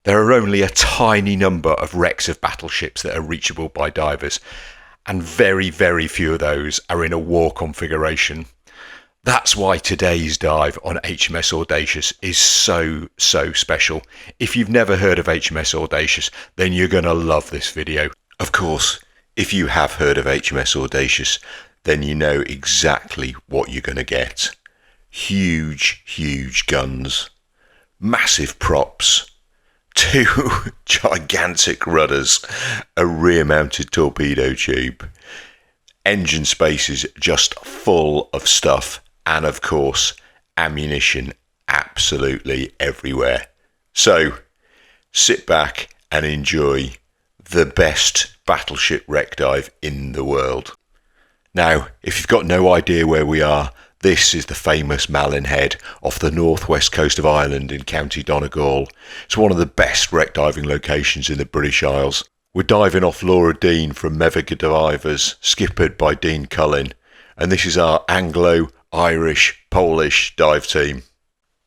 There are only a tiny number of wrecks of battleships that are reachable by divers, and very, very few of those are in a war configuration. That's why today's dive on HMS Audacious is so special. If you've never heard of HMS Audacious, then you're going to love this video. Of course, if you have heard of HMS Audacious, then you know exactly what you're going to get. Huge guns, massive props, 2 gigantic rudders, a rear-mounted torpedo tube, engine spaces just full of stuff, and of course, ammunition absolutely everywhere. So, sit back and enjoy the best battleship wreck dive in the world. Now, if you've got no idea where we are, this is the famous Malin Head off the northwest coast of Ireland in County Donegal. It's one of the best wreck diving locations in the British Isles. We're diving off Laura Dean from Meviga Divers, skippered by Dean Cullen, and this is our Anglo-Irish Polish dive team.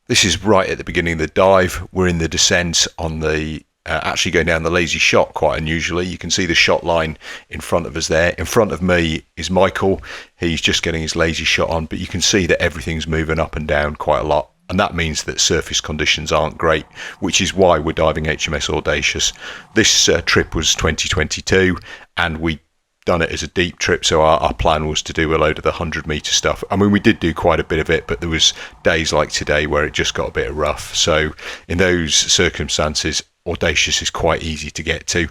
This is right at the beginning of the dive. We're in the descent on the actually going down the lazy shot quite unusually. You can see the shot line in front of us there. In front of me is Michael. He's just getting his lazy shot on, but you can see that everything's moving up and down quite a lot. And that means that surface conditions aren't great, which is why we're diving HMS Audacious. This trip was 2022 and we done it as a deep trip, so our plan was to do a load of the 100-meter stuff. I mean, we did do quite a bit of it, but there was days like today where it just got a bit rough. So in those circumstances, Audacious is quite easy to get to.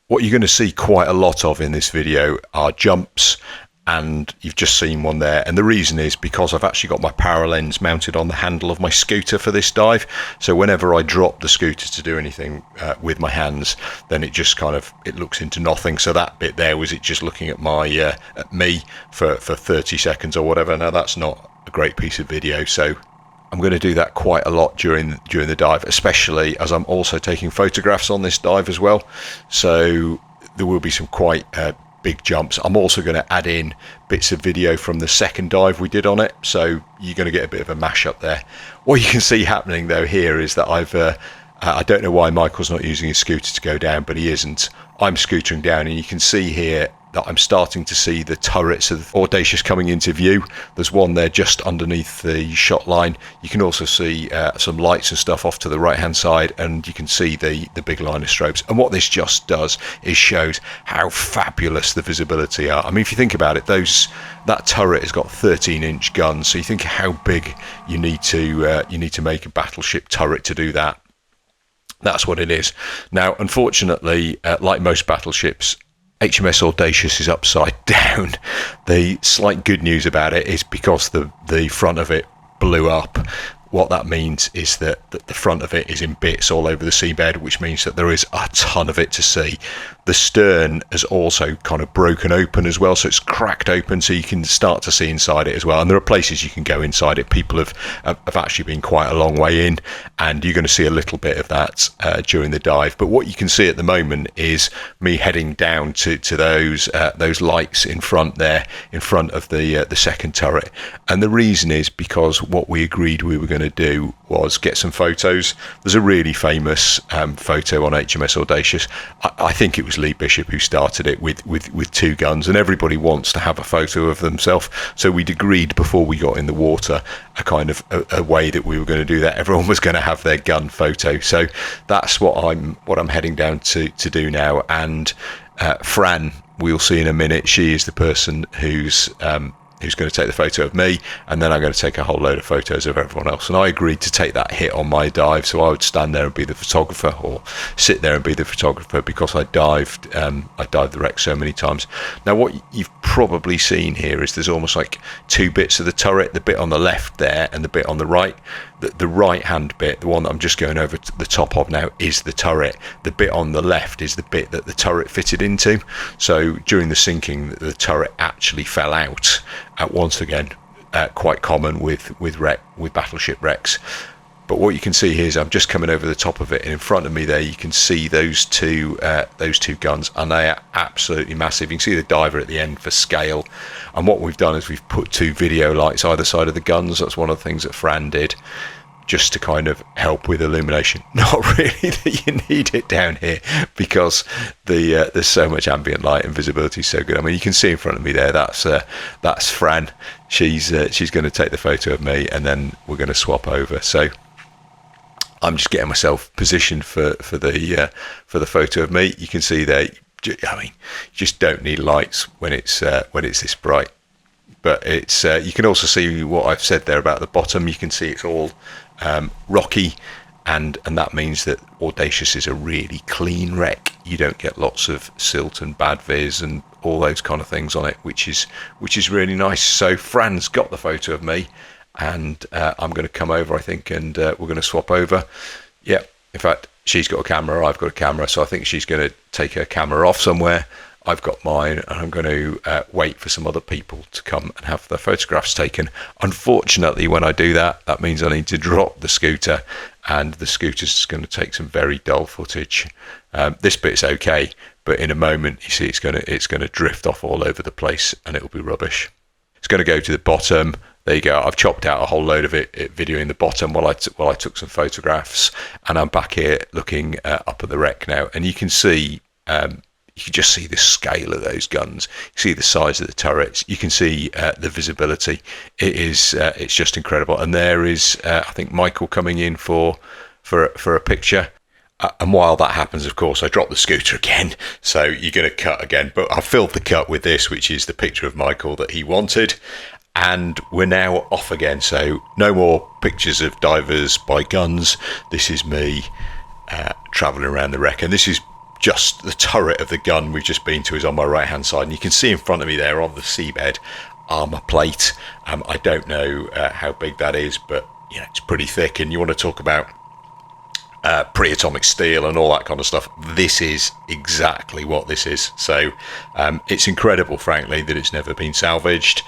What you're going to see quite a lot of in this video are jumps, and you've just seen one there, and the reason is because I've actually got my Paralenz mounted on the handle of my scooter for this dive, so whenever I drop the scooter to do anything with my hands, then it just it looks into nothing. So that bit there was it just looking at my at me for 30 seconds or whatever. Now that's not a great piece of video, so I'm going to do that quite a lot during the dive, especially as I'm also taking photographs on this dive as well, so there will be some quite big jumps. I'm also going to add in bits of video from the second dive we did on it, so you're going to get a bit of a mashup there. What you can see happening though here is that I don't know why Michael's not using his scooter to go down, but he isn't. I'm scootering down, and you can see here that I'm starting to see the turrets of Audacious coming into view. There's one there just underneath the shot line. You can also see some lights and stuff off to the right hand side, and you can see the big line of strobes. And what this just does is shows how fabulous the visibility are. I mean, if you think about it, that turret has got 13-inch guns, so you think how big you need to make a battleship turret to do that. That's what it is. Now, unfortunately, like most battleships, HMS Audacious is upside down. The slight good news about it is because the front of it blew up, what that means is that the front of it is in bits all over the seabed, which means that there is a ton of it to see. The stern has also kind of broken open as well, so it's cracked open, so you can start to see inside it as well. And there are places you can go inside it. People have actually been quite a long way in, and you're going to see a little bit of that during the dive. But what you can see at the moment is me heading down to those lights in front there, in front of the second turret. And the reason is because what we agreed we were going to do was get some photos. There's a really famous photo on HMS Audacious. I think it was Lee Bishop who started it with 2 guns, and everybody wants to have a photo of themselves. So we'd agreed before we got in the water a kind of a way that we were going to do that. Everyone was going to have their gun photo. So that's what I'm heading down to do now. And Fran, we'll see in a minute, she is the person who's going to take the photo of me, and then I'm going to take a whole load of photos of everyone else. And I agreed to take that hit on my dive, so I would stand there and be the photographer, or sit there and be the photographer, because I dived the wreck so many times. Now, what you've probably seen here is there's almost like 2 bits of the turret, the bit on the left there and the bit on the right. The right hand bit, the one that I'm just going over to the top of now, is the turret. The bit on the left is the bit that the turret fitted into. So during the sinking, the turret actually fell out. Once again, quite common with battleship wrecks. But what you can see here is I'm just coming over the top of it, and in front of me there you can see those two guns, and they are absolutely massive. You can see the diver at the end for scale. And what we've done is we've put 2 video lights either side of the guns. That's one of the things that Fran did. just to kind of help with illumination. Not really that you need it down here, because there's so much ambient light and visibility is so good. I mean, you can see in front of me there, that's Fran. She's going to take the photo of me, and then we're going to swap over. So I'm just getting myself positioned for the photo of me. You can see there, I mean, you just don't need lights when it's this bright. But it's you can also see what I've said there about the bottom. You can see it's all rocky, and that means that Audacious is a really clean wreck. You don't get lots of silt and bad viz and all those kind of things on it, which is really nice. So Fran's got the photo of me, and I'm going to come over, I think, and we're going to swap over. Yeah, in fact, she's got a camera, I've got a camera, so I think she's going to take her camera off somewhere. I've got mine, and I'm going to wait for some other people to come and have their photographs taken. Unfortunately, when I do that, that means I need to drop the scooter, and the scooter's going to take some very dull footage. This bit's okay, but in a moment, you see, it's going to drift off all over the place, and it'll be rubbish. It's going to go to the bottom. There you go. I've chopped out a whole load of it video in the bottom while I took some photographs, and I'm back here looking up at the wreck now, and you can see. You can just see the scale of those guns. You see the size of the turrets. You can see the visibility. It's just incredible. And there is, I think, Michael coming in for a picture. And while that happens, of course, I drop the scooter again. So you're going to cut again. But I filled the cut with this, which is the picture of Michael that he wanted. And we're now off again. So no more pictures of divers by guns. This is me traveling around the wreck. And this is just the turret of the gun we've just been to is on my right hand side, and you can see in front of me there on the seabed armor plate. I don't know how big that is, but you know, it's pretty thick. And you want to talk about pre-atomic steel and all that kind of stuff, this is exactly what this is. So it's incredible, frankly, that it's never been salvaged.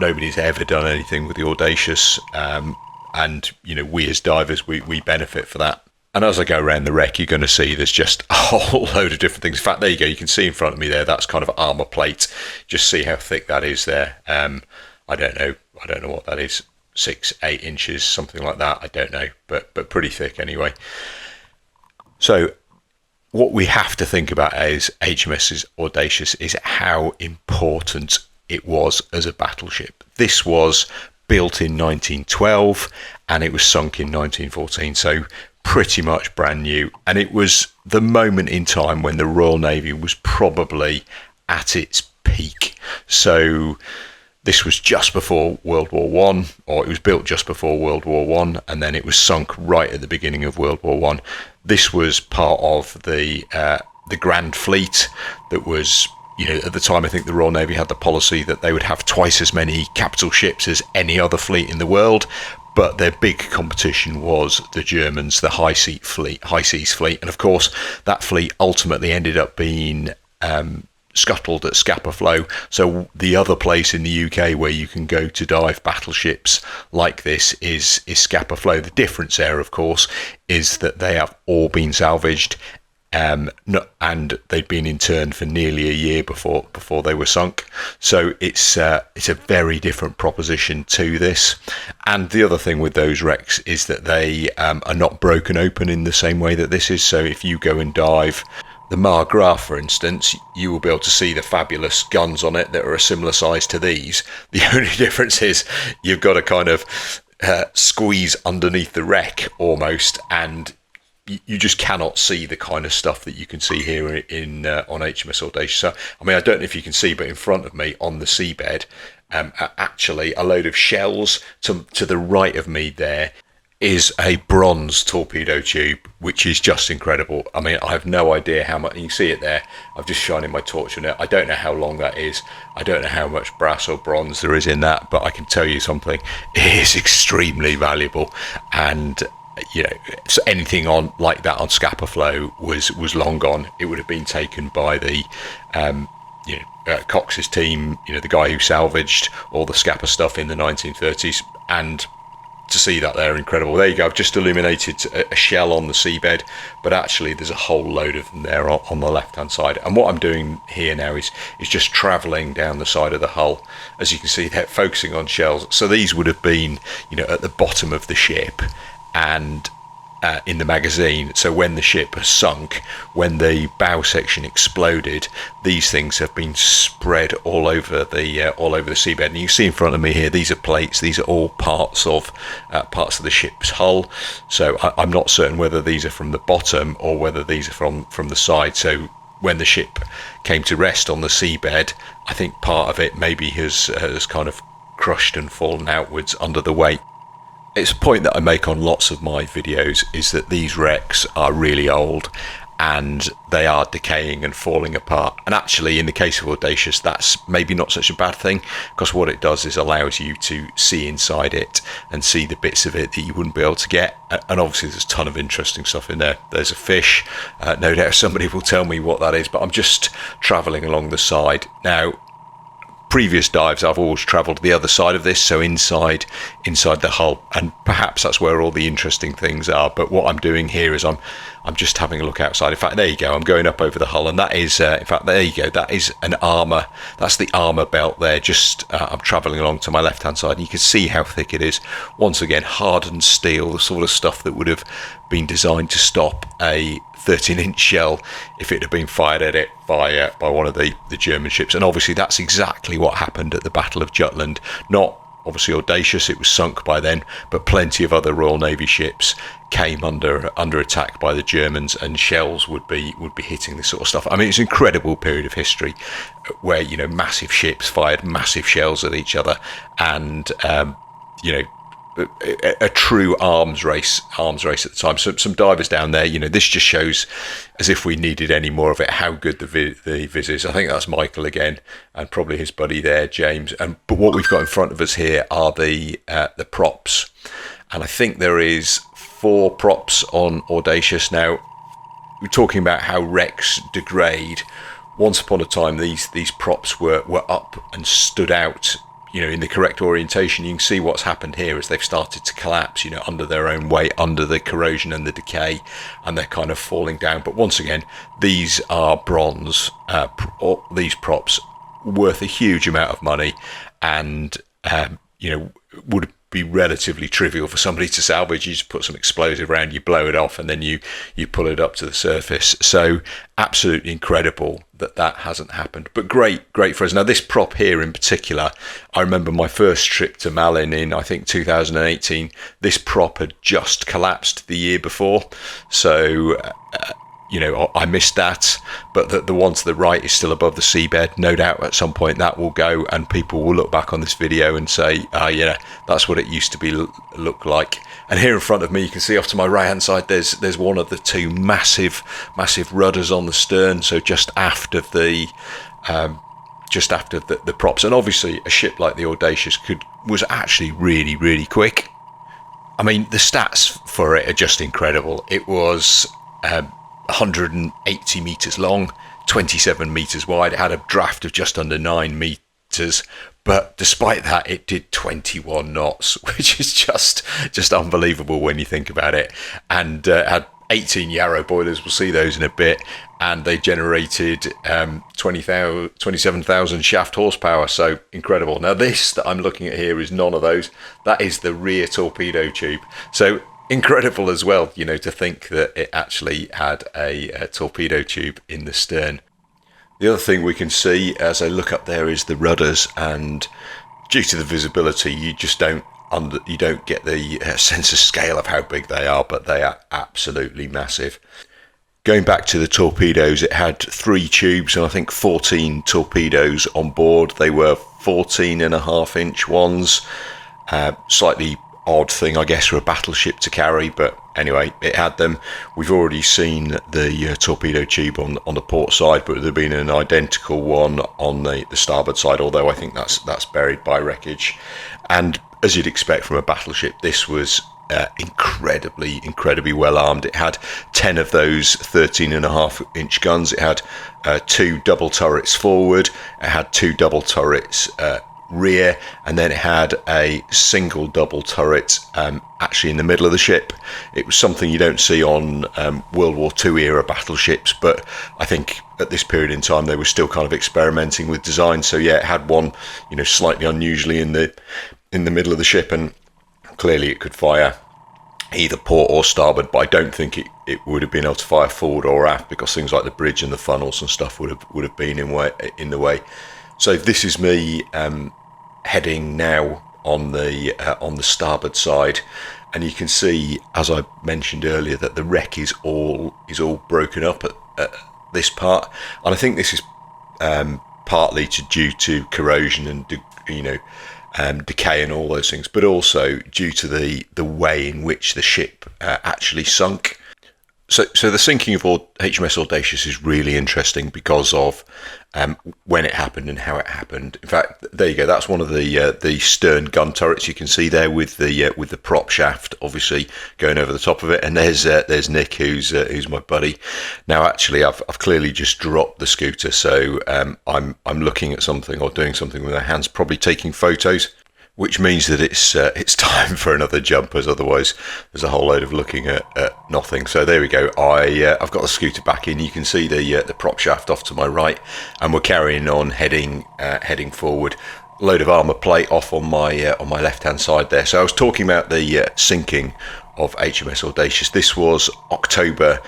Nobody's ever done anything with the Audacious, and you know, we as divers, we benefit for that. And as I go around the wreck, you're going to see there's just a whole load of different things. In fact, there you go. You can see in front of me there, that's kind of armor plate. Just see how thick that is there. I don't know what that is. 6-8 inches, something like that. I don't know, but pretty thick anyway. So what we have to think about as HMS Audacious is how important it was as a battleship. This was built in 1912 and it was sunk in 1914. So pretty much brand new, and it was the moment in time when the Royal Navy was probably at its peak. So this was just before World War One, or it was built just before World War One, and then it was sunk right at the beginning of World War One. This was part of the Grand Fleet that was, you know, at the time I think the Royal Navy had the policy that they would have twice as many capital ships as any other fleet in the world. But their big competition was the Germans, the High Seas Fleet. And of course, that fleet ultimately ended up being scuttled at Scapa Flow. So the other place in the UK where you can go to dive battleships like this is Scapa Flow. The difference there, of course, is that they have all been salvaged. And they'd been interned for nearly a year before they were sunk. So it's a very different proposition to this. And the other thing with those wrecks is that they are not broken open in the same way that this is. So if you go and dive the Margraf, for instance, you will be able to see the fabulous guns on it that are a similar size to these. The only difference is you've got to kind of squeeze underneath the wreck almost, and you just cannot see the kind of stuff that you can see here in on HMS Audacious. So, I mean, I don't know if you can see, but in front of me on the seabed, actually a load of shells. To the right of me there is a bronze torpedo tube, which is just incredible. I mean, I have no idea how much. You can see it there. I've just shining my torch on it. I don't know how long that is. I don't know how much brass or bronze there is in that, but I can tell you something. It is extremely valuable, and you know, so anything on like that on Scapa Flow was long gone. It would have been taken by the Cox's team, you know, the guy who salvaged all the Scapa stuff in the 1930s. And to see that there, incredible. There you go. I've just illuminated a shell on the seabed, but actually there's a whole load of them there on the left hand side. And what I'm doing here now is just traveling down the side of the hull. As you can see, they're focusing on shells. So these would have been, you know, at the bottom of the ship, and in the magazine. So when the ship has sunk, when the bow section exploded, these things have been spread all over the seabed. And you can see in front of me here, these are plates. These are all parts of the ship's hull. So I'm not certain whether these are from the bottom or whether these are from the side. So when the ship came to rest on the seabed, I think part of it maybe has kind of crushed and fallen outwards under the weight. It's a point that I make on lots of my videos, is that these wrecks are really old and they are decaying and falling apart. And actually, in the case of Audacious, that's maybe not such a bad thing, because what it does is allows you to see inside it and see the bits of it that you wouldn't be able to get. And obviously there's a ton of interesting stuff in there. There's a fish, no doubt somebody will tell me what that is, but I'm just travelling along the side. Now, previous dives I've always travelled the other side of this, so inside the hull, and perhaps that's where all the interesting things are. But what I'm doing here is I'm just having a look outside. In fact, there you go, I'm going up over the hull, and that is in fact, there you go, that is an armour, that's the armour belt there. Just I'm travelling along to my left hand side, and you can see how thick it is. Once again, hardened steel, the sort of stuff that would have been designed to stop a 13-inch shell if it had been fired at it by one of the German ships. And obviously that's exactly what happened at the Battle of Jutland. Not obviously Audacious, it was sunk by then, but plenty of other Royal Navy ships came under attack by the Germans, and shells would be hitting this sort of stuff. I mean, it's an incredible period of history where, you know, massive ships fired massive shells at each other, and you know, a true arms race at the time. So some divers down there, you know, this just shows, as if we needed any more of it, how good the viz is. I think that's Michael again, and probably his buddy there, James. But what we've got in front of us here are the props, and I think there is 4 props on Audacious. Now, we're talking about how wrecks degrade. Once upon a time, these props were up and stood out, you know, in the correct orientation. You can see what's happened here as they've started to collapse, you know, under their own weight, under the corrosion and the decay, and they're kind of falling down. But once again, these are bronze, these props worth a huge amount of money, and you know, would be relatively trivial for somebody to salvage. You just put some explosive around, you blow it off, and then you pull it up to the surface. So absolutely incredible that hasn't happened, but great for us. Now, this prop here in particular, I remember my first trip to Malin in, I think, 2018. This prop had just collapsed the year before, so you know, I missed that, but the one to the right is still above the seabed. No doubt at some point that will go, and people will look back on this video and say, yeah, that's what it used to look like. And here in front of me, you can see off to my right hand side, there's one of the 2 massive rudders on the stern, so just aft of the props. And obviously a ship like the Audacious was actually really quick. I mean, the stats for it are just incredible. It was 180 meters long, 27 meters wide. It had a draft of just under 9 meters, but despite that, it did 21 knots, which is just unbelievable when you think about it. And had 18 Yarrow boilers, we'll see those in a bit, and they generated 27,000 shaft horsepower, so incredible. Now, this that I'm looking at here is none of those. That is the rear torpedo tube. So incredible as well, you know, to think that it actually had a torpedo tube in the stern. The other thing we can see as I look up there is the rudders, and due to the visibility, you just don't get the sense of scale of how big they are, but they are absolutely massive. Going back to the torpedoes, it had 3 tubes and I think 14 torpedoes on board. They were 14.5-inch ones, slightly odd thing, I guess, for a battleship to carry, but anyway, it had them. We've already seen the torpedo tube on the port side, but there'd been an identical one on the starboard side, although I think that's buried by wreckage. And as you'd expect from a battleship, this was incredibly well armed. It had 10 of those 13.5-inch guns. It had 2 double turrets forward. It had 2 double turrets rear, and then it had a single double turret actually in the middle of the ship. It was something you don't see on World War II era battleships, but I think at this period in time they were still kind of experimenting with design. So yeah, it had one, you know, slightly unusually in the middle of the ship, and clearly it could fire either port or starboard, but I don't think it would have been able to fire forward or aft, because things like the bridge and the funnels and stuff would have been in the way. So this is me heading now on the starboard side, and you can see, as I mentioned earlier, that the wreck is all broken up at this part, and I think this is partly due to corrosion and decay and all those things, but also due to the way in which the ship actually sunk. So the sinking of HMS Audacious is really interesting because of when it happened and how it happened. In fact, there you go. That's one of the stern gun turrets you can see there with the prop shaft obviously going over the top of it. And there's Nick, who's my buddy. Now, actually, I've clearly just dropped the scooter, so I'm looking at something or doing something with my hands, probably taking photos, which means that it's time for another jump, as otherwise there's a whole load of looking at nothing. So there we go. I've got the scooter back in. You can see the prop shaft off to my right, and we're carrying on heading forward. A load of armour plate off on my left hand side there. So I was talking about the sinking of HMS Audacious. This was October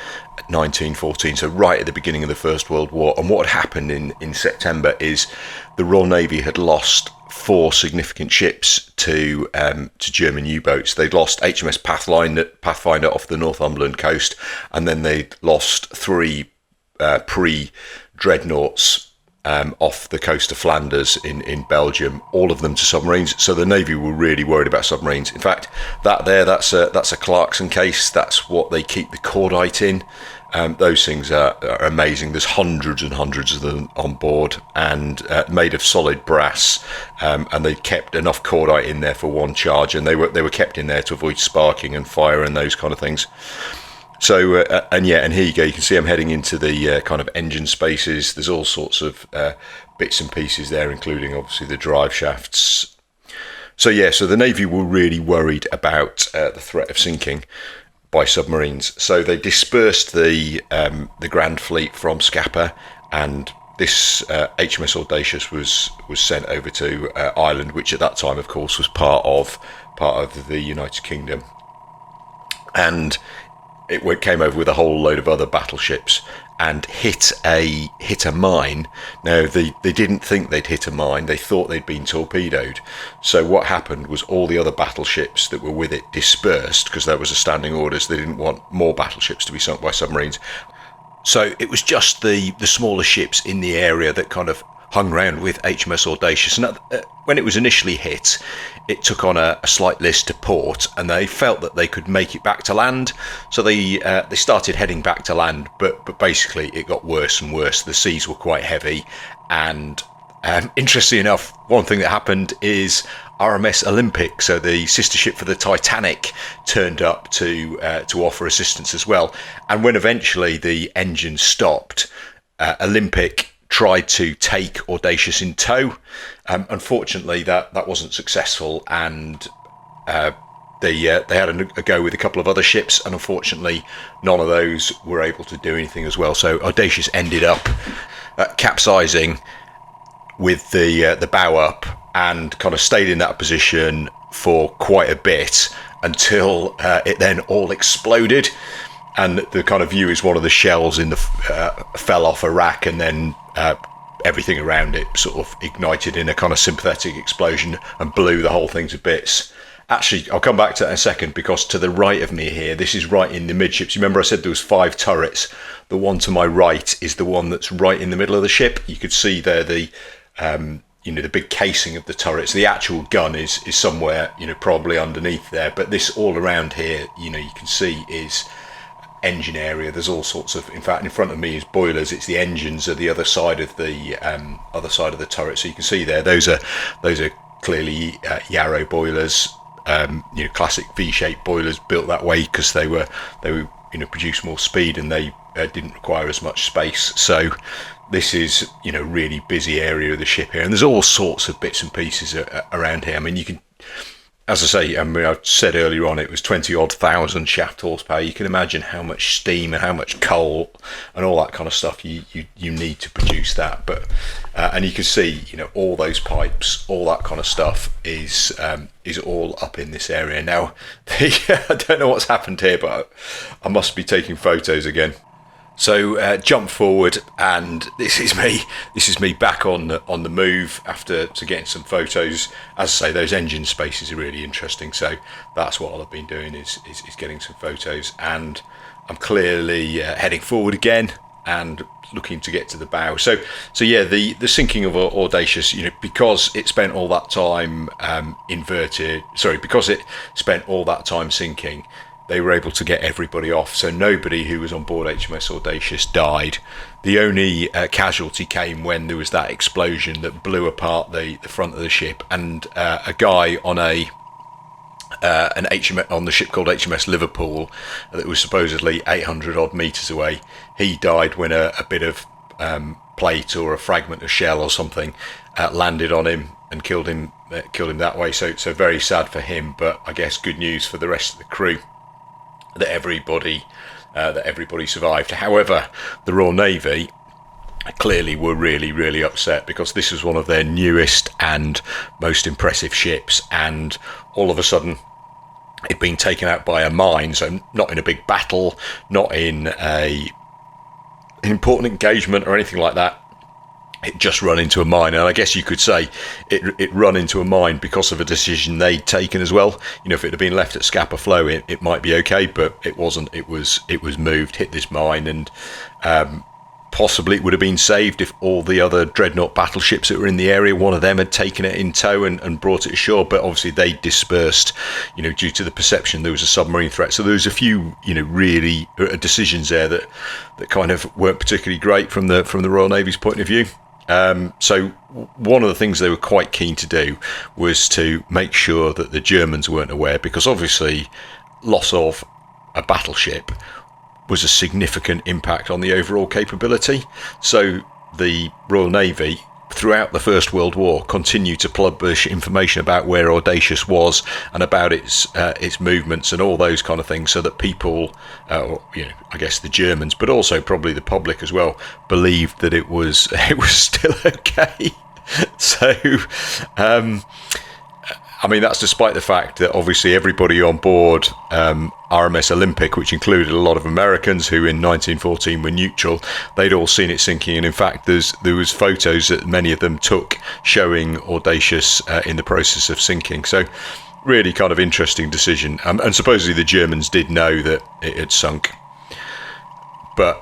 1914, so right at the beginning of the First World War. And what had happened in September is the Royal Navy had lost 4 significant ships to German U-boats. They'd lost HMS Pathfinder off the Northumberland coast, and then they'd lost 3 pre-dreadnoughts off the coast of Flanders in Belgium, all of them to submarines. So the Navy were really worried about submarines. In fact, that's a Clarkson case. That's what they keep the cordite in. Those things are amazing. There's hundreds and hundreds of them on board, and made of solid brass, and they kept enough cordite in there for one charge, and they were kept in there to avoid sparking and fire and those kind of things. So and here you go. You can see I'm heading into the kind of engine spaces. There's all sorts of bits and pieces there, including obviously the drive shafts. So the Navy were really worried about the threat of sinking by submarines. So they dispersed the Grand Fleet from Scapa, and this HMS Audacious was sent over to Ireland, which at that time, of course, was part of the United Kingdom, and it came over with a whole load of other battleships and hit a mine. Now, they didn't think they'd hit a mine. They thought they'd been torpedoed. So what happened was all the other battleships that were with it dispersed, because there was a standing orders. They didn't want more battleships to be sunk by submarines. So it was just the smaller ships in the area that kind of hung around with HMS Audacious. And when it was initially hit, it took on a slight list to port, and they felt that they could make it back to land. So they started heading back to land, but basically it got worse and worse. The seas were quite heavy, and interestingly enough, one thing that happened is RMS Olympic, so the sister ship for the Titanic, turned up to offer assistance as well. And when eventually the engine stopped, Olympic tried to take Audacious in tow. Unfortunately, that wasn't successful, and they had a go with a couple of other ships, and unfortunately, none of those were able to do anything as well. So Audacious ended up capsizing with the bow up, and kind of stayed in that position for quite a bit until it then all exploded. And the kind of view is one of the shells in the fell off a rack, and then everything around it sort of ignited in a kind of sympathetic explosion and blew the whole thing to bits. Actually, I'll come back to that in a second, because to the right of me here, this is right in the midships. You remember I said there was 5 turrets. The one to my right is the one that's right in the middle of the ship. You could see there the big casing of the turrets. The actual gun is somewhere, probably underneath there. But this all around here, you can see is engine area. There's all sorts of, in fact, in front of me is boilers. It's the engines at the other side of the turret. So you can see there, those are clearly Yarrow boilers, classic V-shaped boilers built that way because they produce more speed, and they didn't require as much space. So this is really busy area of the ship here, and there's all sorts of bits and pieces around here. I mean, you can as I say, I mean, I said earlier on, it was 20-odd thousand shaft horsepower. You can imagine how much steam and how much coal and all that kind of stuff you need to produce that. But and you can see, you know, all those pipes, all that kind of stuff is all up in this area. Now, I don't know what's happened here, but I must be taking photos again. So jump forward, and this is me back on the move after getting some photos. As I say, those engine spaces are really interesting, so that's what I've been doing is getting some photos, and I'm clearly heading forward again and looking to get to the bow. So yeah, the sinking of Audacious, you know, because it spent all that time because it spent all that time sinking, they were able to get everybody off, so nobody who was on board HMS Audacious died. The only casualty came when there was that explosion that blew apart the front of the ship, and a guy on an HMS on the ship called HMS Liverpool that was supposedly 800 odd meters away. He died when a bit of plate or a fragment of shell or something landed on him and killed him that way. So very sad for him, but I guess good news for the rest of the crew, that everybody survived. However, the Royal Navy clearly were really upset, because this was one of their newest and most impressive ships, and all of a sudden it'd been taken out by a mine. So not in a big battle, not in an important engagement or anything like that. It just run into a mine, and I guess you could say it run into a mine because of a decision they'd taken as well. You know, if it had been left at Scapa Flow, it might be okay, but it wasn't. It was moved, hit this mine, and possibly it would have been saved if all the other dreadnought battleships that were in the area, one of them had taken it in tow and brought it ashore. But obviously they dispersed, you know, due to the perception there was a submarine threat. So there was a few, you know, really decisions there that kind of weren't particularly great from the Royal Navy's point of view. So one of the things they were quite keen to do was to make sure that the Germans weren't aware, because obviously loss of a battleship was a significant impact on the overall capability. So the Royal Navy, throughout the First World War, continued to publish information about where Audacious was and about its movements and all those kind of things, so that people, you know, I guess the Germans, but also probably the public as well, believed that it was still okay. So, I mean, that's despite the fact that obviously everybody on board RMS Olympic, which included a lot of Americans who in 1914 were neutral, they'd all seen it sinking, and in fact there was photos that many of them took showing Audacious in the process of sinking. So really kind of interesting decision, and supposedly the Germans did know that it had sunk, but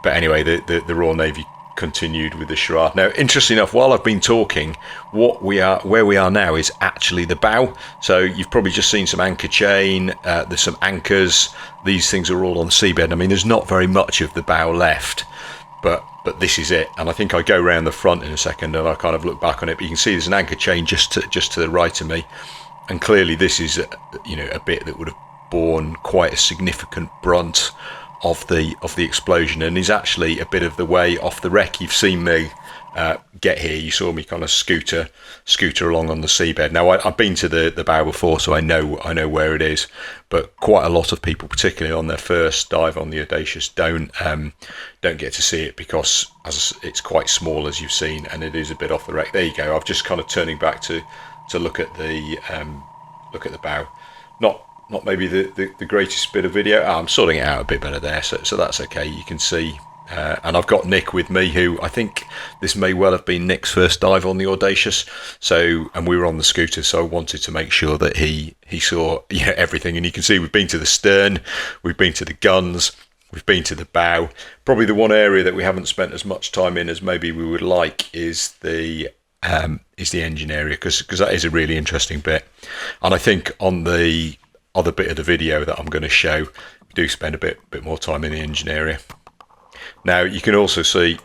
anyway, the Royal Navy continued with the charade. Now, interestingly enough, while I've been talking, where we are now is actually the bow. So you've probably just seen some anchor chain, there's some anchors, these things are all on the seabed. I mean, there's not very much of the bow left, but this is it. And I think I go around the front in a second and I kind of look back on it, but you can see there's an anchor chain just to the right of me, and clearly this is a bit that would have borne quite a significant brunt of the explosion, and is actually a bit of the way off the wreck. You've seen me get here. You saw me kind of scooter along on the seabed. Now I've been to the bow before, so I know where it is, but quite a lot of people, particularly on their first dive on the Audacious, don't get to see it, because it's quite small, as you've seen, and it is a bit off the wreck. There you go. I'm just kind of turning back to look at the bow. Not maybe the greatest bit of video. I'm sorting it out a bit better there, so that's okay. You can see, and I've got Nick with me, who I think this may well have been Nick's first dive on the Audacious. So, and we were on the scooter, so I wanted to make sure that he saw everything. And you can see we've been to the stern, we've been to the guns, we've been to the bow. Probably the one area that we haven't spent as much time in as maybe we would like is the engine area, because that is a really interesting bit. And I think on the other bit of the video that I'm going to show, we do spend a bit more time in the engine area. Now you can also see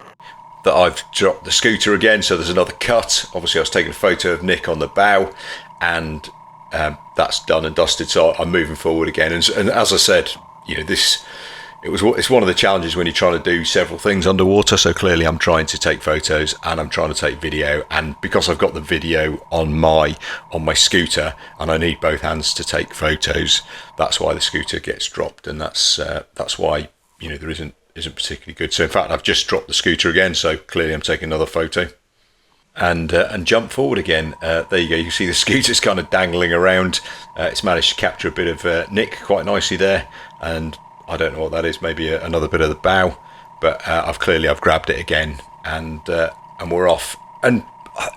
that I've dropped the scooter again, so there's another cut. Obviously I was taking a photo of Nick on the bow, and that's done and dusted, so I'm moving forward again. And as I said, this it's one of the challenges when you're trying to do several things underwater. So clearly I'm trying to take photos and I'm trying to take video, and because I've got the video on my scooter and I need both hands to take photos, that's why the scooter gets dropped, and that's why there isn't particularly good. So in fact I've just dropped the scooter again, so clearly I'm taking another photo. And jump forward again. There you go. You can see the scooter's kind of dangling around. It's managed to capture a bit of nick quite nicely there, and I don't know what that is. Maybe another bit of the bow, but I've grabbed it again, and we're off. And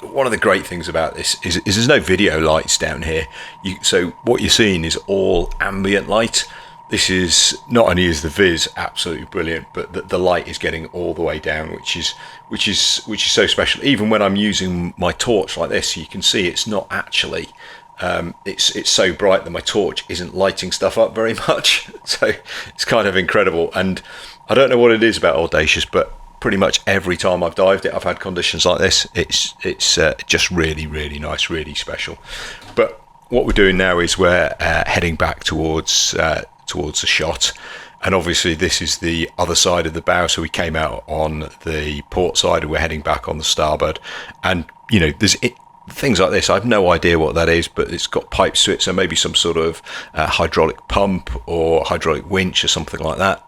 one of the great things about this is there's no video lights down here. So what you're seeing is all ambient light. This is not only is the viz absolutely brilliant, but the light is getting all the way down, which is so special. Even when I'm using my torch like this, you can see it's not actually. It's so bright that my torch isn't lighting stuff up very much. So it's kind of incredible. And I don't know what it is about Audacious, but pretty much every time I've dived it, I've had conditions like this. It's just really, really nice, really special. But what we're doing now is we're heading back towards the shot, and obviously this is the other side of the bow, so we came out on the port side and we're heading back on the starboard. And there's things like this, I have no idea what that is, but it's got pipes to it, so maybe some sort of hydraulic pump or hydraulic winch or something like that.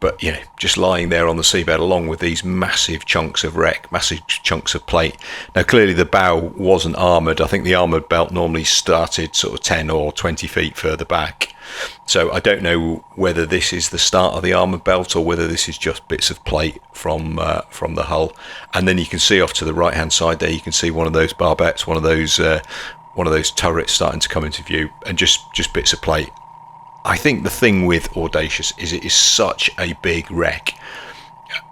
But just lying there on the seabed along with these massive chunks of wreck, massive chunks of plate. Now clearly the bow wasn't armoured. I think the armoured belt normally started sort of 10 or 20 feet further back. So I don't know whether this is the start of the armoured belt or whether this is just bits of plate from the hull. And then you can see off to the right hand side there, you can see one of those barbettes, one of those turrets starting to come into view, and just bits of plate. I think the thing with Audacious is it is such a big wreck,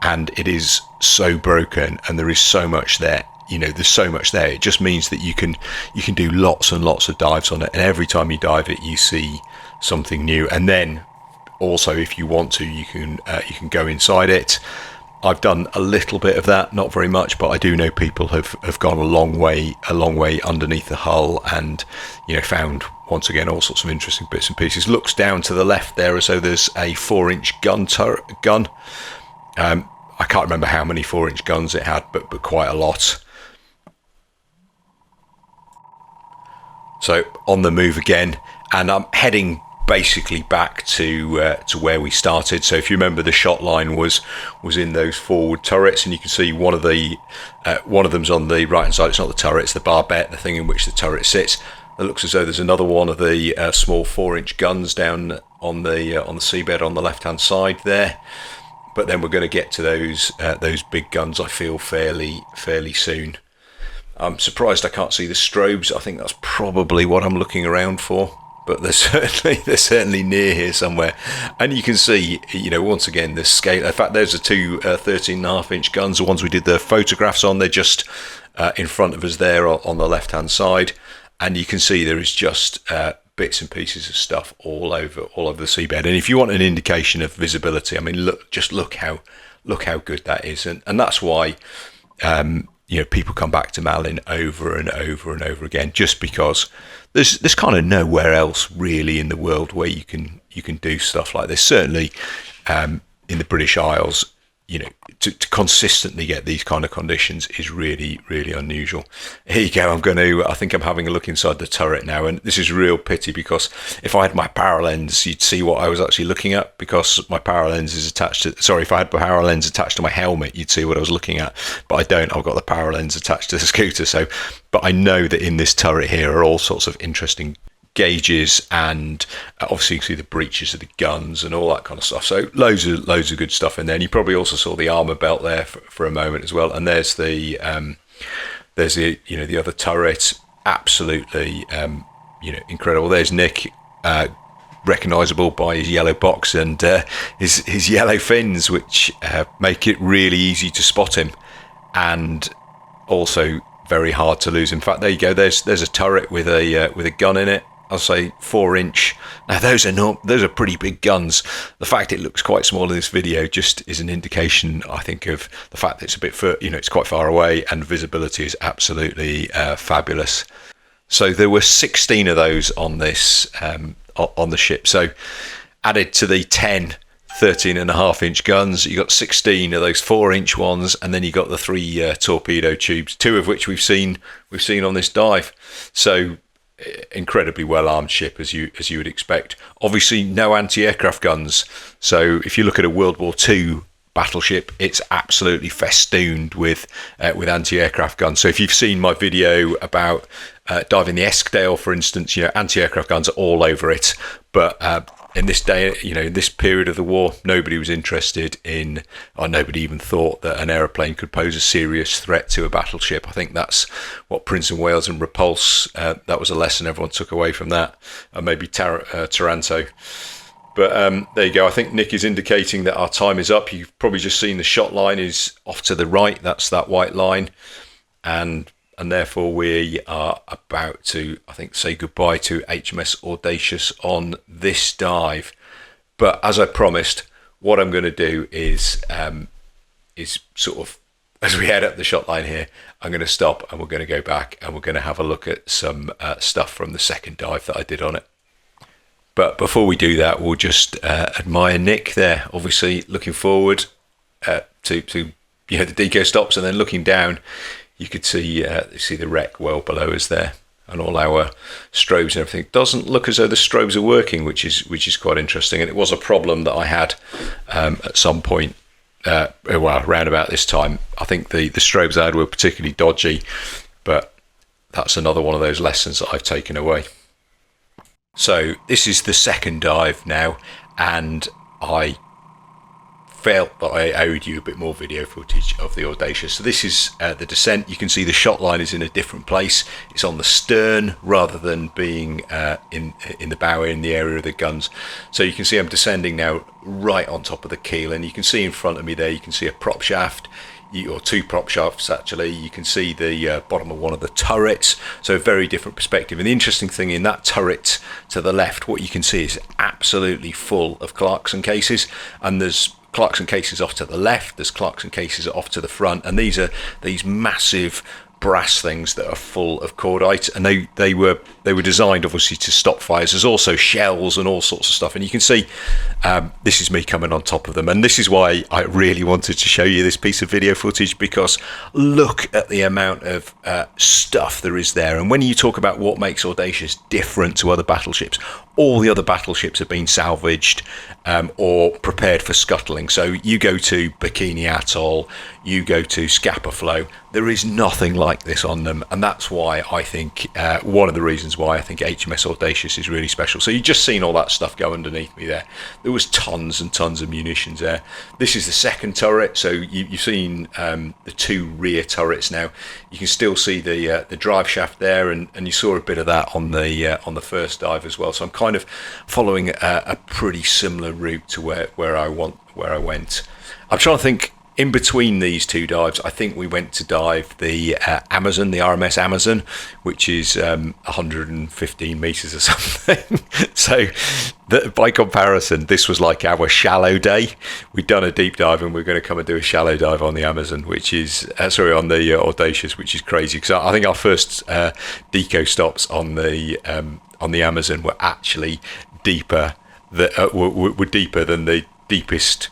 and it is so broken, and there is so much there. There's so much there. It just means that you can do lots and lots of dives on it, and every time you dive it, you see something new. And then also, if you want to, you can go inside it. I've done a little bit of that, not very much, but I do know people have gone a long way underneath the hull, and found once again all sorts of interesting bits and pieces. Looks down to the left there as though there's a 4-inch gun. I can't remember how many 4-inch guns it had, but quite a lot. So on the move again, and I'm heading basically back to where we started. So if you remember, the shot line was in those forward turrets, and you can see one of them's on the right hand side. It's not the turret, it's the barbette, the thing in which the turret sits. It looks as though there's another one of the small 4-inch guns down on the seabed on the left hand side there. But then we're going to get to those big guns, I feel, fairly soon. I'm surprised I can't see the strobes. I think that's probably what I'm looking around for, but they're certainly near here somewhere. And you can see, once again, the scale. In fact, there's the two 13.5-inch guns, the ones we did the photographs on. They're just in front of us there on the left-hand side, and you can see there is just bits and pieces of stuff all over the seabed. And if you want an indication of visibility, I mean, look how good that is, and that's why. People come back to Malin over and over and over again, just because there's kind of nowhere else really in the world where you can do stuff like this. Certainly in the British Isles, to consistently get these kind of conditions is really, really unusual. Here you go. I think I'm having a look inside the turret now, and this is a real pity, because if I had my Paralenz, you'd see what I was actually looking at, because my Paralenz is attached to, if I had my Paralenz attached to my helmet, you'd see what I was looking at, but I don't. I've got the Paralenz attached to the scooter, but I know that in this turret here are all sorts of interesting gauges, and obviously you can see the breeches of the guns and all that kind of stuff. So loads of good stuff in there. And you probably also saw the armor belt there for a moment as well. And there's the the other turret, absolutely incredible. There's Nick, recognisable by his yellow box and his yellow fins, which make it really easy to spot him, and also very hard to lose. In fact, there you go. There's a turret with a gun in it. I'll say 4-inch. Now those are pretty big guns. The fact it looks quite small in this video just is an indication, I think, of the fact that it's a bit it's quite far away, and visibility is absolutely fabulous. So there were 16 of those on this on the ship. So added to the 10 13.5-inch guns. You got 16 of those 4-inch ones, and then you got the 3 torpedo tubes, 2 of which we've seen on this dive. So incredibly well armed ship, as you would expect. Obviously no anti-aircraft guns, so if you look at a World War II battleship, it's absolutely festooned with anti-aircraft guns. So if you've seen my video about diving the Eskdale, for instance, anti-aircraft guns are all over it. But in this day, in this period of the war, nobody was interested in, or nobody even thought that an aeroplane could pose a serious threat to a battleship. I think that's what Prince of Wales and Repulse, that was a lesson everyone took away from that, and maybe Taranto. But there you go. I think Nick is indicating that our time is up. You've probably just seen the shot line is off to the right. That's that white line. And therefore we are about to, I think, say goodbye to HMS Audacious on this dive. But as I promised, what I'm going to do is sort of, as we head up the shot line here, I'm going to stop and we're going to go back and we're going to have a look at some stuff from the second dive that I did on it. But before we do that, we'll just admire Nick there. Obviously, looking forward to the deco stops, and then looking down, you could see the wreck well below us there, and all our strobes and everything. It doesn't look as though the strobes are working, which is quite interesting. And it was a problem that I had at some point, around about this time. I think the strobes I had were particularly dodgy, but that's another one of those lessons that I've taken away. So this is the second dive now, and I felt that I owed you a bit more video footage of the Audacious. So this is the descent. You can see the shot line is in a different place. It's on the stern rather than being in the bow, in the area of the guns. So you can see I'm descending now right on top of the keel, and you can see in front of me there, you can see a prop shaft. Or 2 prop shafts actually. You can see the bottom of one of the turrets, so a very different perspective. And the interesting thing, in that turret to the left, what you can see is absolutely full of Clarkson cases, and there's Clarkson cases off to the left, there's Clarkson cases off to the front, and these are these massive brass things that are full of cordite, and they were designed obviously to stop fires. There's also shells and all sorts of stuff, and you can see this is me coming on top of them, and this is why I really wanted to show you this piece of video footage, because look at the amount of stuff there is there. And when you talk about what makes Audacious different to other battleships, all the other battleships have been salvaged or prepared for scuttling. So you go to Bikini Atoll, you go to Scapa Flow, there is nothing like this on them, and that's why I think one of the reasons why I think HMS Audacious is really special. So you've just seen all that stuff go underneath me there. There was tons and tons of munitions there. This is the second turret, so you've seen the 2 rear turrets now. You can still see the drive shaft there, and you saw a bit of that on the first dive as well. So I'm kind of following a pretty similar route to where I went. I'm trying to think. In between these 2 dives, I think we went to dive the Amazon, the RMS Amazon, which is 115 meters or something. So by comparison, this was like our shallow day. We'd done a deep dive, and we're going to come and do a shallow dive on the Amazon, which is on the Audacious, which is crazy, because I think our first deco stops on the Amazon were actually deeper were deeper than the deepest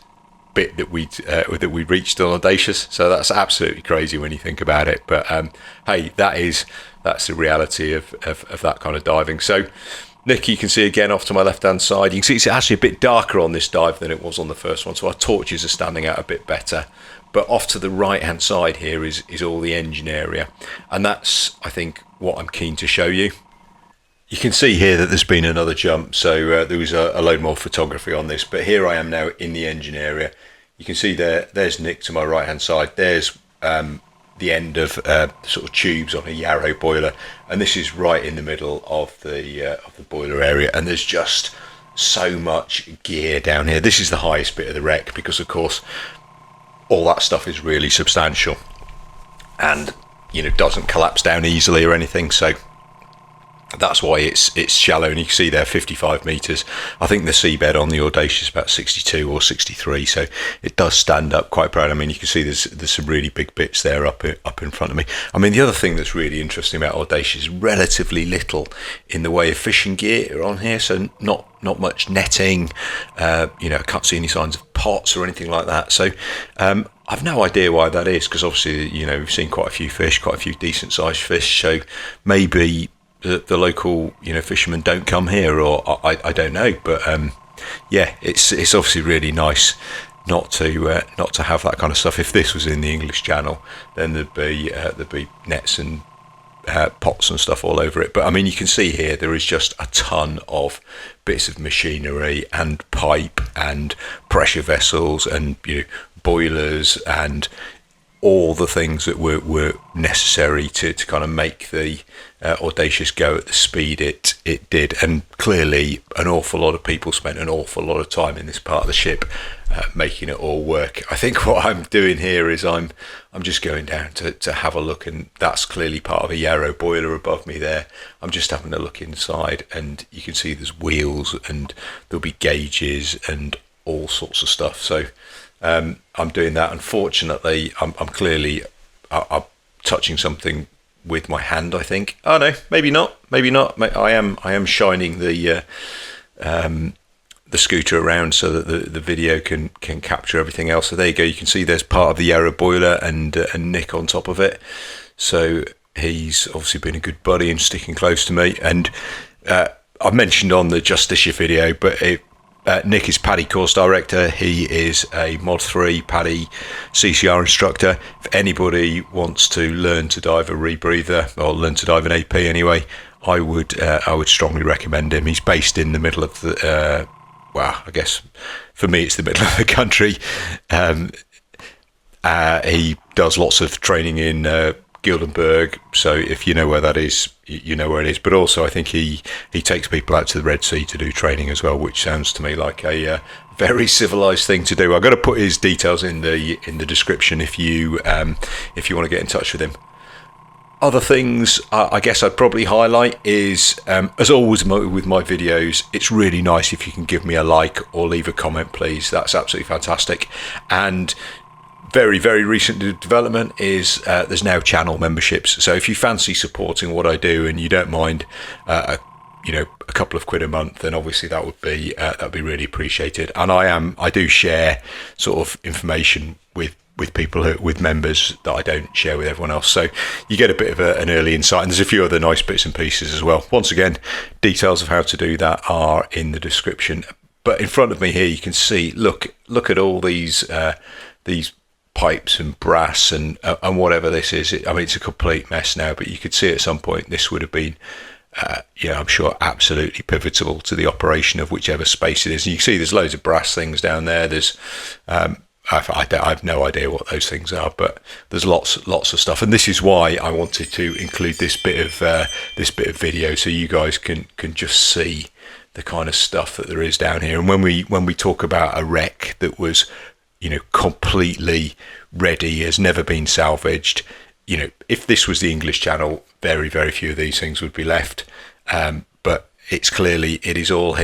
bit that we reached on Audacious. So that's absolutely crazy when you think about it. But hey, that's the reality of that kind of diving. So Nick, you can see again off to my left hand side, you can see it's actually a bit darker on this dive than it was on the first one, so our torches are standing out a bit better. But off to the right hand side here is all the engine area, and that's, I think, what I'm keen to show you. You can see here that there's been another jump, so there was a load more photography on this, but here I am now in the engine area. You can see there's Nick to my right hand side. There's the end of sort of tubes on a Yarrow boiler, and this is right in the middle of the boiler area, and there's just so much gear down here. This is the highest bit of the wreck because, of course, all that stuff is really substantial and doesn't collapse down easily or anything. So That's why it's shallow, and you can see there 55 metres. I think the seabed on the Audacious is about 62 or 63, so it does stand up quite proud. I mean, you can see there's some really big bits there up in front of me. I mean, the other thing that's really interesting about Audacious is relatively little in the way of fishing gear on here, so not much netting. I can't see any signs of pots or anything like that. So I've no idea why that is, because obviously, we've seen quite a few fish, quite a few decent sized fish, so maybe the local fishermen don't come here, or I don't know, but it's obviously really nice not to have that kind of stuff. If this was in the English Channel, then there'd be nets and pots and stuff all over it. But I mean, you can see here there is just a ton of bits of machinery and pipe and pressure vessels and boilers and all the things that were necessary to kind of make the Audacious go at the speed it did. And clearly an awful lot of people spent an awful lot of time in this part of the ship making it all work. I think what I'm doing here is I'm just going down to have a look, and that's clearly part of a Yarrow boiler above me there. I'm just having a look inside, and you can see there's wheels and there'll be gauges and all sorts of stuff. So I'm doing that. Unfortunately, I'm clearly I'm touching something with my hand, I think. Oh no, maybe not. I am shining the scooter around so that the video can capture everything else. So there you go. You can see there's part of the Yarrow boiler and Nick on top of it. So he's obviously been a good buddy and sticking close to me. And I mentioned on the Justicia video, but Nick is PADI course director. He is a Mod 3 PADI CCR instructor. If anybody wants to learn to dive a rebreather, or learn to dive an AP anyway, I would strongly recommend him. He's based in the middle of the I guess for me it's the middle of the country. He does lots of training in Gildenberg, so if you know where that is, you know where it is. But also I think he takes people out to the Red Sea to do training as well, which sounds to me like a very civilized thing to do. I've got to put his details in the description if you want to get in touch with him. Other things I guess I'd probably highlight is, as always with my videos, it's really nice if you can give me a like or leave a comment, please. That's absolutely fantastic. And very, very recent development is there's now channel memberships. So if you fancy supporting what I do and you don't mind a couple of quid a month, then obviously that would be really appreciated. And I do share sort of information with people with members that I don't share with everyone else, so you get a bit of an early insight, and there's a few other nice bits and pieces as well. Once again, details of how to do that are in the description. But in front of me here you can see, look at all these pipes and brass and whatever this is. I mean, it's a complete mess now, but you could see at some point this would have been I'm sure absolutely pivotal to the operation of whichever space it is. And you can see there's loads of brass things down there. There's I have no idea what those things are, but there's lots of stuff, and this is why I wanted to include this bit of video so you guys can just see the kind of stuff that there is down here. And when we talk about a wreck that was completely ready, has never been salvaged, if this was the English Channel, very, very few of these things would be left. But it's clearly it is all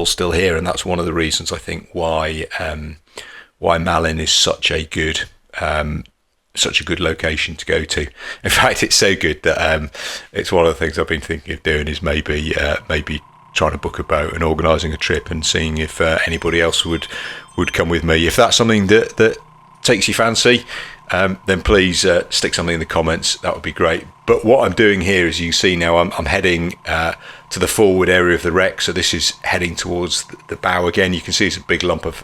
still here, and that's one of the reasons I think why Malin is such a good location to go to. In fact, it's so good that it's one of the things I've been thinking of doing is maybe trying to book a boat and organising a trip and seeing if anybody else would come with me. If that's something that takes your fancy, then please stick something in the comments. That would be great. But what I'm doing here, as you can see now, I'm heading to the forward area of the wreck. So this is heading towards the bow again. You can see it's a big lump of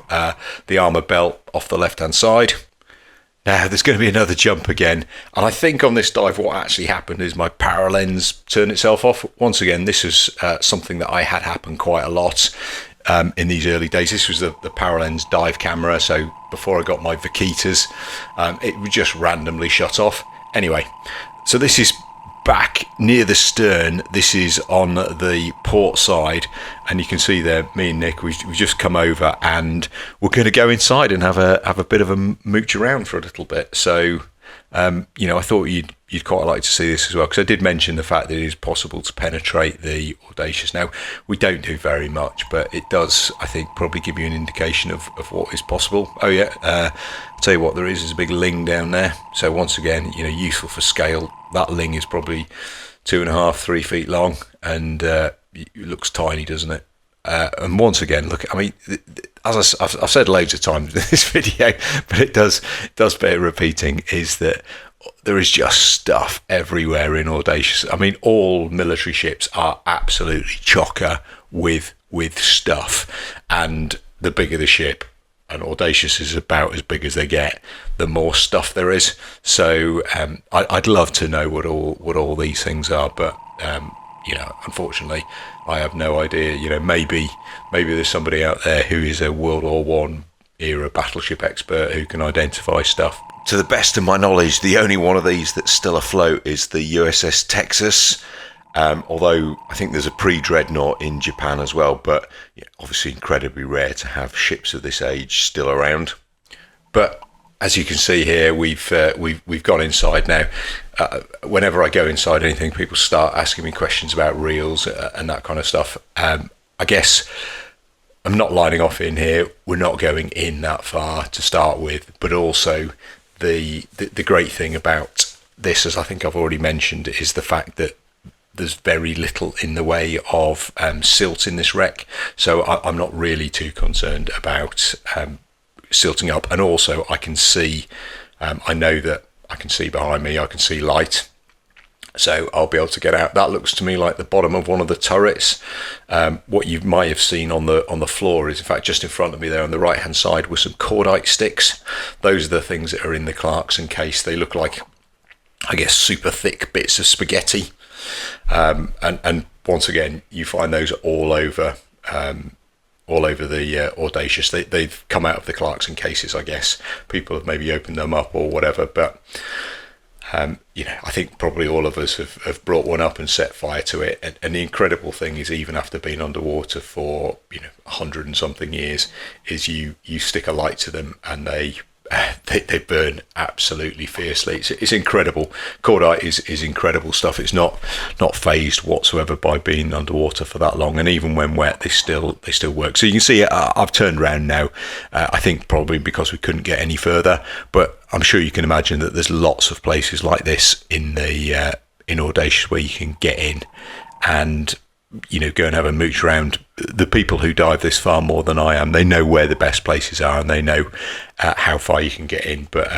the armour belt off the left-hand side. Now there's going to be another jump again. And I think on this dive what actually happened is my Paralenz turned itself off. Once again, this is something that I had happen quite a lot in these early days. This was the Paralenz dive camera. So before I got my Vaquitas, it would just randomly shut off. Anyway, so this is back near the stern. This is on the port side, and you can see there me and Nick, we just come over and we're going to go inside and have a bit of a mooch around for a little bit. So I thought you'd quite like to see this as well, because I did mention the fact that it is possible to penetrate the Audacious. Now, we don't do very much, but it does, I think, probably give you an indication of what is possible. Oh yeah, I'll tell you what there is a big ling down there. So once again, useful for scale. That ling is probably 2.5, 3 feet long, and it looks tiny, doesn't it? And once again, look, I mean, as I've said loads of times in this video, but it does bear repeating, is that there is just stuff everywhere in Audacious. I mean, all military ships are absolutely chocker with stuff, and the bigger the ship, and Audacious is about as big as they get, the more stuff there is. So I'd love to know what all these things are, but unfortunately, I have no idea. Maybe there's somebody out there who is a World War One era battleship expert who can identify stuff. To the best of my knowledge, the only one of these that's still afloat is the USS Texas. Although I think there's a pre-dreadnought in Japan as well, but obviously incredibly rare to have ships of this age still around. But as you can see here, we've gone inside now. Whenever I go inside anything, people start asking me questions about reels and that kind of stuff. I guess I'm not lining off in here. We're not going in that far to start with, but also the great thing about this, as I think I've already mentioned, is the fact that there's very little in the way of silt in this wreck. So I'm not really too concerned about silting up. And also I can see, I know that I can see behind me, I can see light. So I'll be able to get out. That looks to me like the bottom of one of the turrets. What you might have seen on the floor is, in fact, just in front of me there on the right hand side were some cordite sticks. Those are the things that are in the Clarkson case. They look like, I guess, super thick bits of spaghetti. And once again, you find those all over the Audacious. They've come out of the Clarkson cases, I guess. People have maybe opened them up or whatever, but I think probably all of us have brought one up and set fire to it. And the incredible thing is, even after being underwater for 100 and something years, is you stick a light to them and they burn absolutely fiercely. It's incredible. Cordite is incredible stuff. It's not phased whatsoever by being underwater for that long, and even when wet, they still work. So you can see I've turned around now. I think probably because we couldn't get any further, but I'm sure you can imagine that there's lots of places like this in Audacious where you can get in and go and have a mooch around. The people who dive this far more than I am, they know where the best places are, and they know how far you can get in. But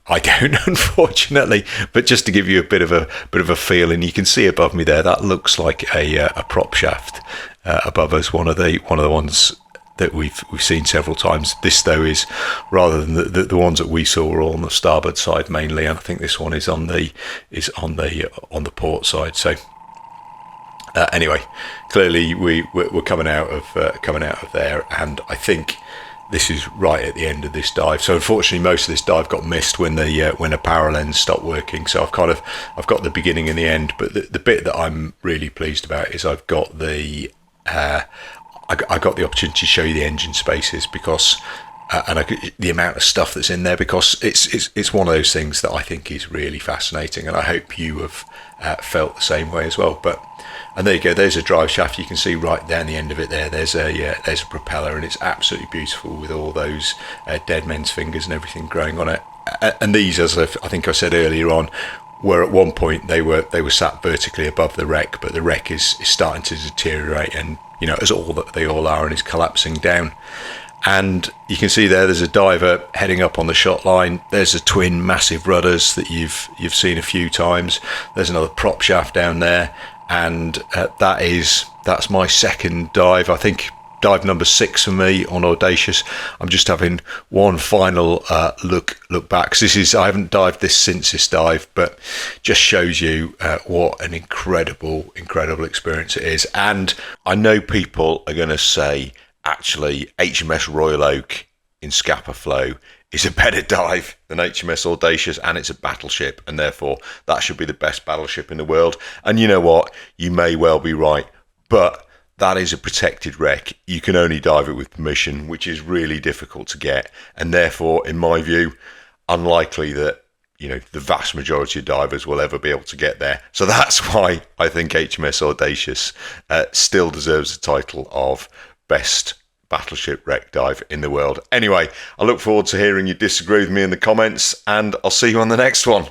I don't, unfortunately. But just to give you a bit of a feel, and you can see above me there, that looks like a prop shaft above us. One of the ones that we've seen several times. This though is, rather than the ones that we saw, were all on the starboard side mainly, and I think this one is on the port side. So. Anyway, clearly we're coming out of there, and I think this is right at the end of this dive. So unfortunately, most of this dive got missed when the Paralenz stopped working. So I've got the beginning and the end, but the bit that I'm really pleased about is I've got the I got the opportunity to show you the engine spaces, because the amount of stuff that's in there, because it's one of those things that I think is really fascinating, and I hope you have felt the same way as well. And there you go, there's a drive shaft. You can see right down the end of it there, there's a propeller, and it's absolutely beautiful with all those dead men's fingers and everything growing on it. And these, as I think I said earlier on, were at one point they were sat vertically above the wreck, but the wreck is starting to deteriorate, and as they all are, and is collapsing down. And you can see there's a diver heading up on the shot line. There's the twin massive rudders that you've seen a few times. There's another prop shaft down there, and that's my second dive. I think dive number 6 for me on Audacious. I'm just having one final look back, because I haven't dived this since this dive, but just shows you what an incredible experience it is. And I know people are going to say, actually, HMS Royal Oak in Scapa Flow is a better dive than HMS Audacious, and it's a battleship, and therefore that should be the best battleship in the world. And you know what? You may well be right, but that is a protected wreck. You can only dive it with permission, which is really difficult to get, and therefore, in my view, unlikely that the vast majority of divers will ever be able to get there. So that's why I think HMS Audacious still deserves the title of best battleship wreck dive in the world. Anyway, I look forward to hearing you disagree with me in the comments, and I'll see you on the next one.